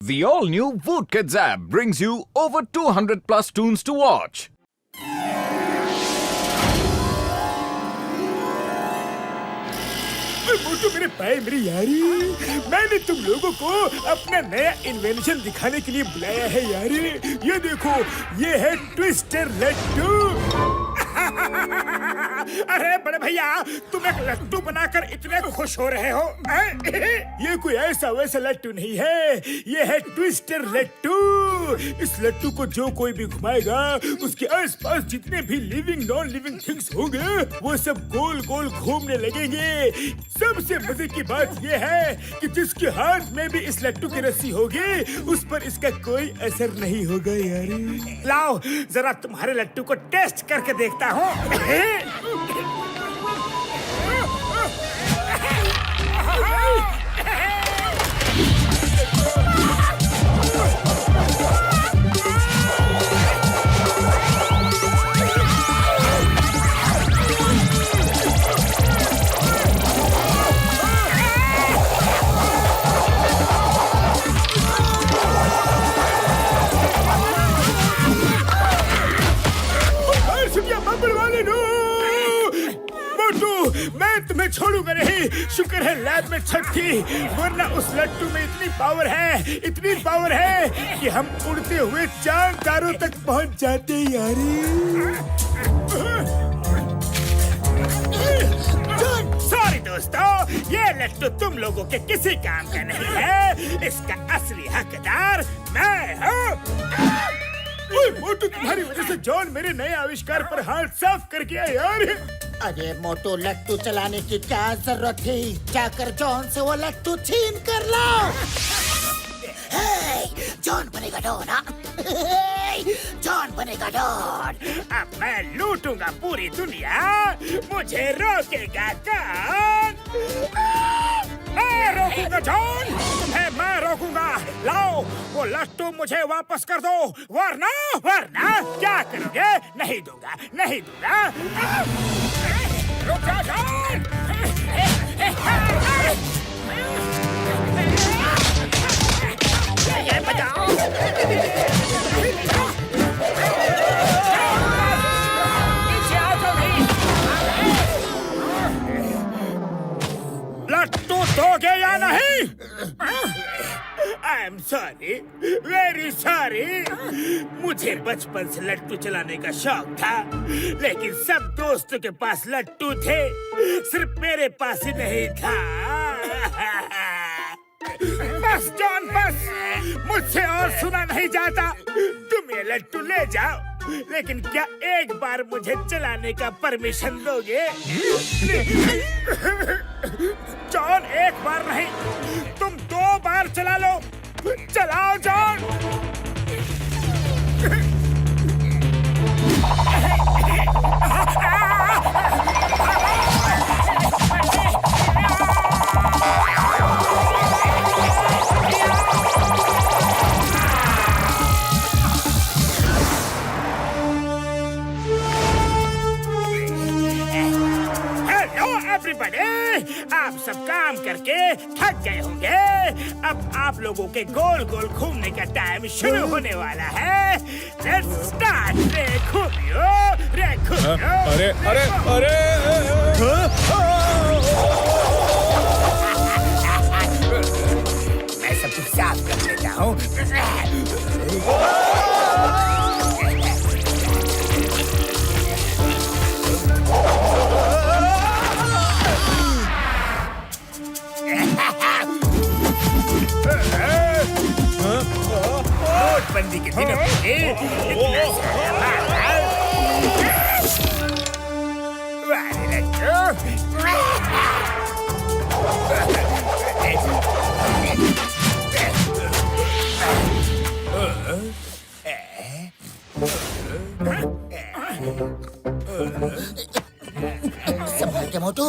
The all-new Voot Kids app brings you over 200 plus tunes to watch. मोटू मेरे पाए मेरी यारी, मैंने तुम लोगों को अपना नया इन्वेंशन दिखाने के लिए बुलाया है यारी। ये देखो, ये है ट्विस्टर लड्डू। अरे बड़े भैया, तुम एक लड्डू बनाकर इतने खुश हो रहे हो? ये कोई ऐसा वैसा लड्डू नहीं है, ये है ट्विस्टर लड्डू। इस लड्डू को जो कोई भी घुमाएगा, उसके आसपास जितने भी लिविंग नॉन लिविंग थिंग्स होंगे, वो सब गोल गोल घूमने लगेंगे। सबसे मजे की बात ये है कि जिसके हाथ में भी इस लड्डू की रस्सी होगी, उस पर इसका कोई असर नहीं होगा यारी। लाओ जरा तुम्हारे लड्डू को टेस्ट करके देखता हूँ। मैं तुम्हें छोड़ूंगा नहीं। शुक्र है लैब में छत थी, वरना उस लट्टू में इतनी पावर है कि हम उड़ते हुए चांद तारों तक पहुंच जाते यारी। सॉरी दोस्तों, ये लट्टू तुम लोगों के किसी काम का नहीं है। इसका असली हकदार मैं हूँ। मोटू, तुम्हारी वजह से जॉन मेरे नए आविष्कार पर हाथ साफ करके आया यार। अरे मोटू, लट्टू चलाने की क्या जरूरत थी? जाकर जॉन से वो लट्टू छीन कर लाओ। जॉन बनेगा डॉन, जॉन बनेगा डॉन। अब मैं लूटूंगा पूरी दुनिया, मुझे रोकेगा कौन? मैं रोकूंगा जॉन, तुम्हें मैं रोकूंगा। लाओ वो लट्टू मुझे वापस कर दो, वरना क्या करोगे? नहीं दूंगा। रुक जा जॉन। ये बचाओ। पीछे आओ जल्दी। लट्टू दोगे या नहीं? I am sorry, very sorry. मुझे बचपन से लट्टू चलाने का शौक था, लेकिन सब दोस्तों के पास लट्टू थे, सिर्फ मेरे पास ही नहीं था। बस जॉन बस, मुझसे और सुना नहीं जाता। तुम ये लट्टू ले जाओ, लेकिन क्या एक बार मुझे चलाने का परमिशन दोगे? जॉन, एक बार नहीं, तुम 2 बार चला लो। चलाओ जॉन। आप सब काम करके थक गए होंगे। अब आप लोगों के गोल गोल घूमने का टाइम शुरू होने वाला है। Let's start. रे घूमियो। अरे मैं सब कुछ साफ कर लेता हूँ। नोटबंदी के दिनों में इतना सारा संभल के मोटू।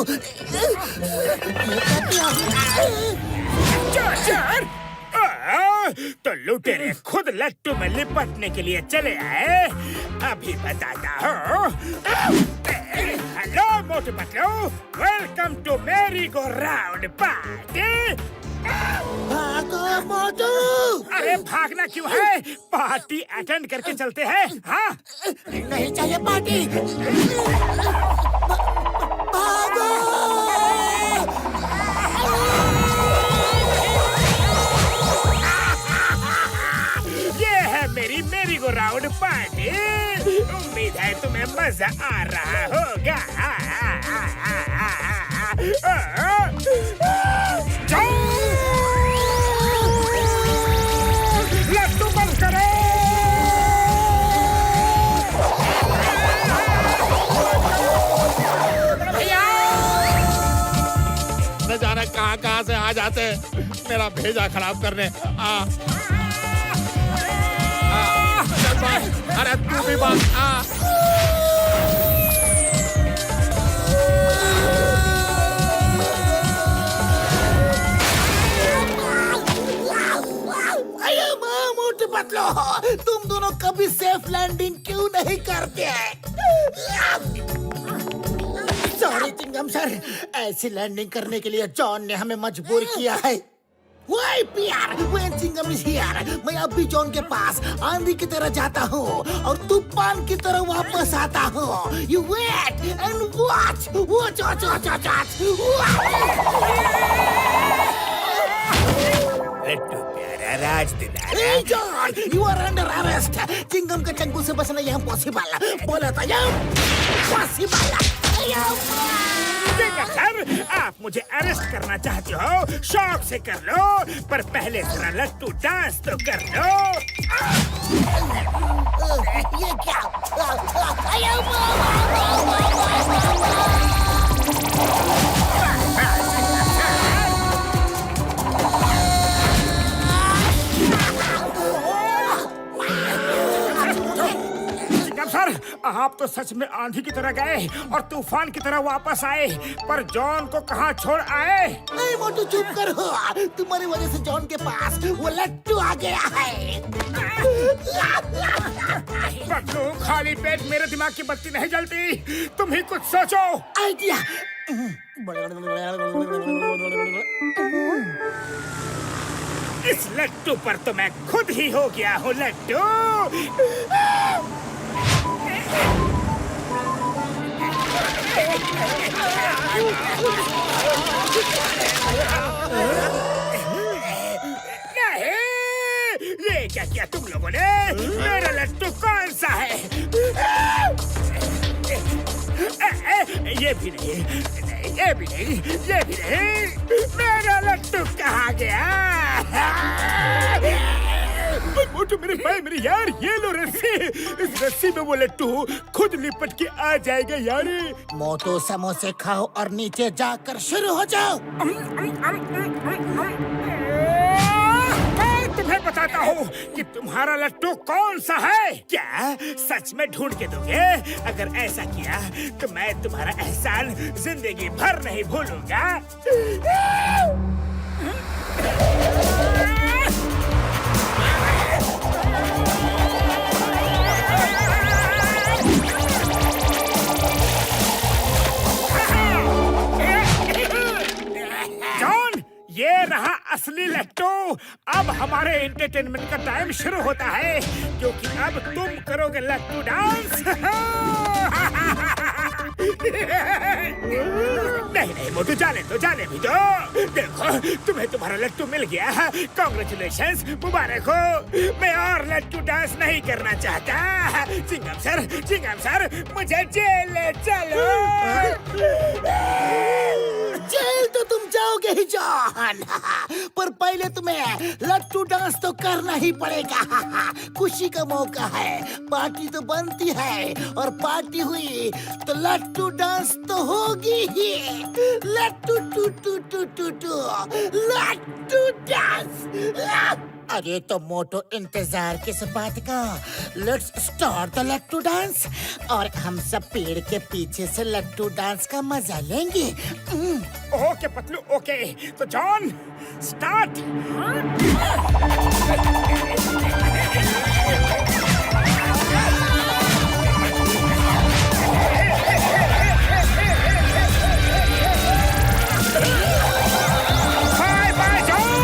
तो लुटेरे खुद लट्टू में लिपटने के लिए चले आए। अभी बताता हूँ। Hello Motu Patlu, welcome to merry go round party. भागो मोटू। अरे भागना क्यों है? पार्टी अटेंड करके चलते हैं। हाँ नहीं चाहिए पार्टी। भागो। ये है मेरी मेरी गो राउंड पार्टी। उम्मीद है तुम्हें मजा आ रहा होगा। जाओ, लड्डू बंद करो। न जाने कहाँ से आ जाते मेरा भेजा खराब करने। चल भाई, अरे तू भी बात अरे माँ मोटू पतलो, तुम दोनों कभी सेफ लैंडिंग क्यों नहीं करते? सॉरी चिंगम सर, ऐसी लैंडिंग करने के लिए जॉन ने हमें मजबूर किया है। Why PR? When Singham is here, मैं अब भी जॉन के पास आंधी की तरह जाता हूँ और तूफान की तरह वापस आता हूँ। You wait and watch. Watch, watch, watch, watch, watch. Laddu प्यारा राज दुलारा। Hey John, you are under arrest. Chingam के चंगू से बचना यहाँ पॉसिबल। बोला था यहाँ पॉसिबल। सर, आप मुझे अरेस्ट करना चाहते हो? शौक से कर लो, पर पहले जरा लट्टू डांस तो कर लो। ये क्या? सर, आप तो सच में आंधी की तरह गए और तूफान की तरह वापस आए, पर जॉन को कहाँ छोड़ आए? नहीं मोटू चुप करो, तुम्हारी वजह से जॉन के पास वो लट्टू आ गया है। पतलू, खाली पेट मेरे दिमाग की बत्ती नहीं जलती। तुम ही कुछ सोचो। आइडिया। इस लट्टू पर तो मैं खुद ही हो गया हूँ लट्टू। नहीं, ये क्या किया तुम लोगों ने? मेरा लट्टू कौन सा है? ये भी नहीं, ये भी नहीं, ये भी नहीं। मेरा लट्टू कहाँ गया? मोटू मेरे भाई, मेरे यार, ये लो रस्सी। इस रस्सी में वो लट्टू खुद लिपट के आ जाएगा यार। मोटू समोसे खाओ और नीचे जाकर शुरू हो जाओ। मैं तुम्हें बताता हूँ कि तुम्हारा लट्टू कौन सा है। क्या सच में ढूंढ के दोगे? अगर ऐसा किया तो मैं तुम्हारा एहसान जिंदगी भर नहीं भूलूंगा। जॉन, ये रहा असली लट्टू। अब हमारे एंटरटेनमेंट का टाइम शुरू होता है, क्योंकि अब तुम करोगे लट्टू डांस। नहीं नहीं मोटू, जाने दो, जाने भी दो। देखो, तुम्हें तुम्हारा लट्टू मिल गया। कांग्रेचुलेशंस, मुबारक हो। मैं और लट्टू डांस नहीं करना चाहता। चिंगम सर, मुझे जेल ले चलो। जेल तो तुम जाओगे ही जॉन, पर पहले तुम्हें लट्टू डांस तो करना ही पड़ेगा। खुशी का मौका है, पार्टी तो बनती है, और पार्टी हुई तो लट्टू डांस तो होगी ही। लट्टू टू टू टू टू टू लट्टू डांस। अरे तो मोटो, इंतजार किस बात का? लेट्स स्टार्ट द लट्टू डांस, और हम सब पेड़ के पीछे से लट्टू डांस का मजा लेंगे। Okay Patlu, okay. तो John, start. Bye bye John.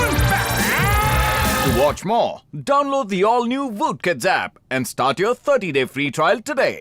more, download the all-new Woot Kids app and start your 30-day free trial today.